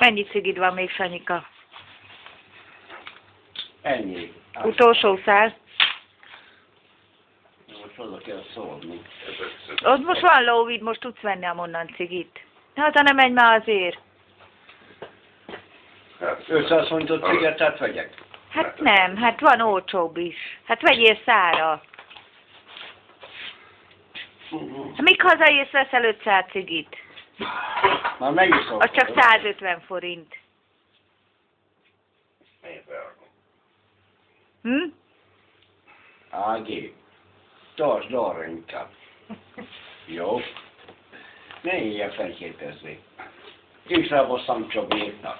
Mennyi cigid van még, Sanyika? Ennyi. Utolsó szál? Most oda kell szólni. Ott most van lóvid, most tudsz venni amonnan cigit. Hát, ha nem megy már azért. 500 forintot cigarettát vegyek? Hát nem, hát van olcsóbb is. Hát vegyél szára. Hát míg hazaérsz, veszel 500 cigit. Már megiszom. Az csak 150 forint. Hm? Ági, tartsd arra inkább. Jó? Ne ilyen felképezni. Észreveszem Csobéknak.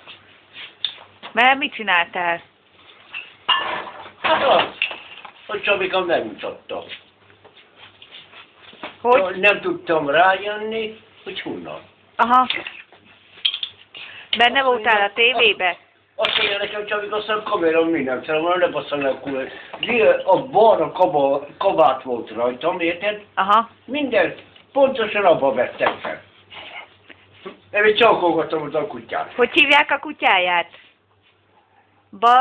Mert mit csináltál? Hát az, hogy Csabikam nem mutatta. Hogy? Nem tudtam rájönni, hogy honnan. Aha. Benne voltál a tévébe? Azt mondja nekem, Csabik, aztán kameram minden szerint, ne basszanak kúl. A balra kabát volt rajtam, érted? Aha. Minden pontosan abba vettem fel. Nem, én csaukolgattam ott a kutyát. Hogy hívják a kutyáját?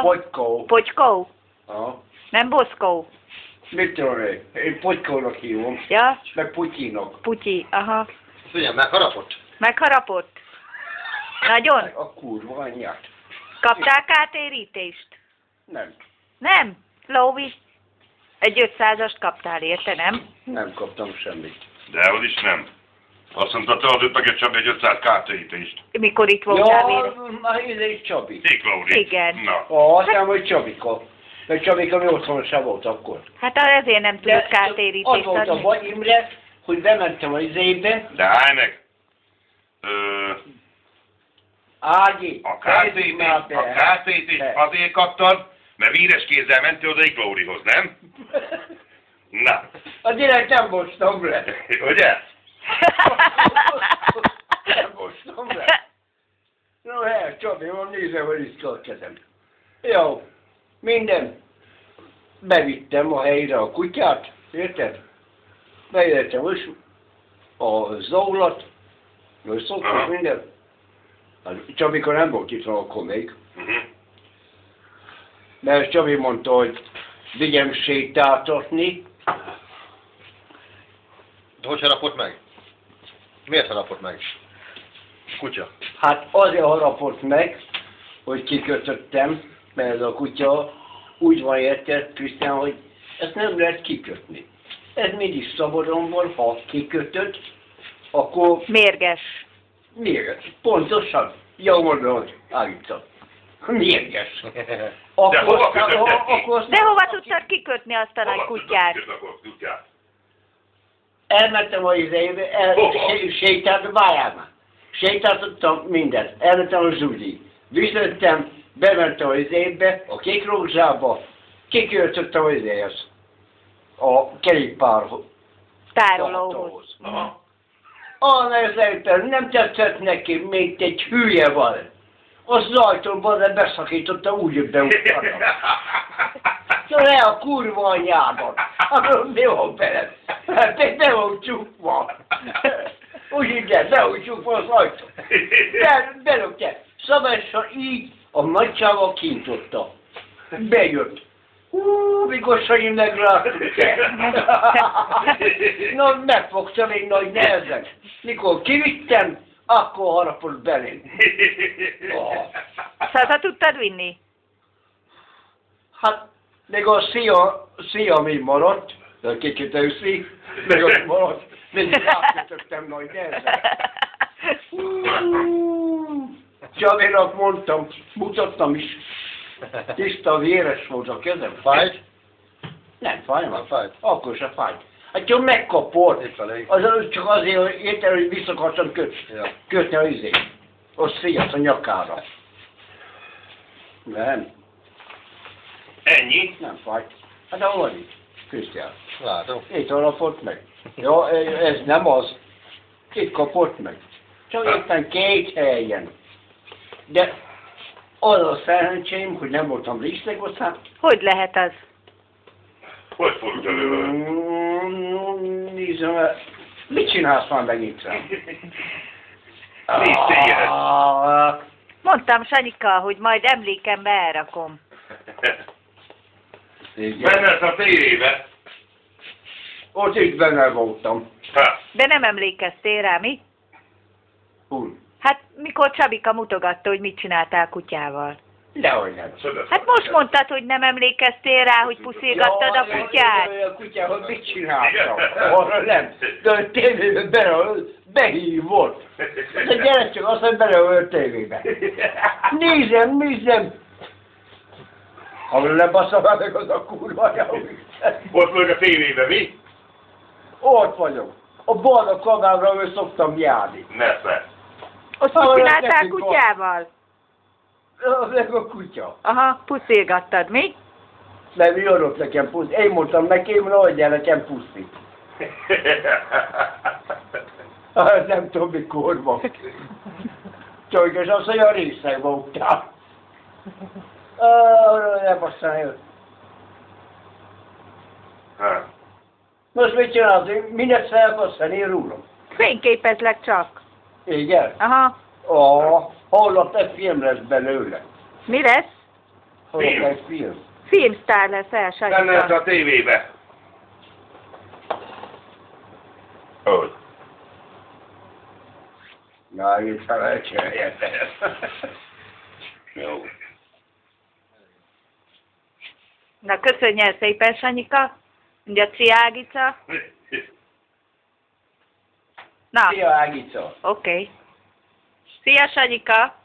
Pogykó. Pogykó? Aha. Nem Boszkó? Mit tudom én Pogykónak hívom. Ja? Meg Putyinak. Putyi, aha. Figyelj, megharapott? Megharapott? Nagyon? A kurva anyját. Kaptál kártérítést? Nem. Nem? Lóvi? Egy 500-ast kaptál érte, nem? Nem kaptam semmit. Dehogy is nem. Azt mondta, te adott meg egy Csabi egy 500 kártérítést. Mikor itt voltál Ja, vére? már ez egy Csabi. Tiklauri. Igen. Na. Azt nem, hogy Csabika. Mert Csabika mi otthon sem volt akkor. Hát ezért nem tudott Az kártérítést volt a adni. baj, Imre, hogy bementem az izébe. De állj meg. Ági, A kártérítést azért kaptad, mert víres kézzel mentél oda Iklaurihoz, nem? Na. A direkt nem mostam le. Ugye? Nem mostam le. No, hát, Csabi, van nézem, hogy iszka a kezem. Jó, minden. Bevittem a helyre a kutyát, érted? Bejöttem most a zaulat, hogy szoktuk minden. Hát, Csabika nem volt itt akkor még. Mert Csabi mondta, hogy vigyem sétáltatni. De hogy harapott meg? Miért harapott meg? Kutya. Hát azért harapott meg, hogy kikötöttem, mert ez a kutya úgy van érted, Krisztián, hogy ezt nem lehet kikötni. Ez mindig szabadon van, ha kikötött, akkor Mérges. mérges. Pontosan. Jó mondom, állítsam. Mérges. De hova kötötted ki? De hova tudtad kikötni azt a nagy kutyát? Elmentem a izébe, sétáltam, várjál már. Sétáltattam mindent. Elmentem a zsúdi. Viszöntem, bementem az izébe, a kék rózsába, kiköltöttem az izéhez. A kerékpárhoz. Tárolóhoz. Aha. Szerintem nem tetszett neki, mint egy hülye van. Az ajtóban de beszakította, úgy, hogy beutottam. Szóval a kurva anyjában. Akkor mi van veled? Be van csukva. Úgy igen, be van csukva az ajtó. Belökte. Szabadsan így a nagycsával kintotta. Bejött. Mikor Sanyi megláttuk. Na, megfogta még nagy nehezen. Mikor kivittem, akkor harapott belém. Szóval tudtad vinni? Hát, még a szia még maradt, de kicsit őszi, még ott maradt, mindig rákötöttem nagy nehezen. Csavénak mondtam, mutattam is. Tiszta, véres volt a kezem. Fájt? Nem fáj, Nem fájt. akkor se fájt. Hát csak megkapott. Itt elég. Az csak azért, hogy értem, hogy vissza akartam kötni a izét. Az fiat a nyakára. Nem. Ennyi? Nem fájt. Hát hol van itt? Krisztián. Látom. Itt harapott meg. Ja, ez nem az. Itt kapott meg. Csak éppen két helyen. De az a szerencsém, hogy nem voltam részleg, aztán... Hogy lehet az? Hogy fordult elő? Nézzem el. Mit csinálsz már megint rám? Nézd téged! Mondtam, Sanyika, hogy majd emlékembe elrakom. Benne lesz a tévébe. Ott is benne voltam. Ha. De nem emlékeztél rá, mi? Hú, Hát mikor Csabika mutogatta, hogy mit csináltál kutyával. dehogy nem. Hát most mondtad, hogy nem emlékeztél rá, hogy puszilgattad a kutyát. A kutyával mit csináltam? Arra nem. De a tévében behívott. De gyere csak azt, hogy beleölt a tévébe. Nézem. Ahol lebasszom meg az a kurva javít. Ott vagy a tévébe, mi? Ott vagyok. A barna kanámra, ahol szoktam járni. Nesze. Azt mit csináltál kutyával? Meg a kutya. Aha, puszilgattad, mi? Nem, ő adott nekem puszi. Én mondtam neki, hogy adjál nekem puszit. Hát nem tudom mikor van. Csak és azt, hogy a részeg voltál. Nem aztán jött. Ha. Most mit csinálsz? Minek felpasszani, én rúlom. Fényképezlek csak. Igen? Aha. Hallott, egy film lesz belőle. Mi lesz? Hallott, Film? egy film. Filmsztár lesz el, Benne lesz Sanyika. a tévébe. Hogy? Na, itt felejtseljen. Jó. Na, köszönjél szépen, Sanyika. Ugye, szia, Ágica. Na, Szia, Ágica. oké. Szia, Sanyika.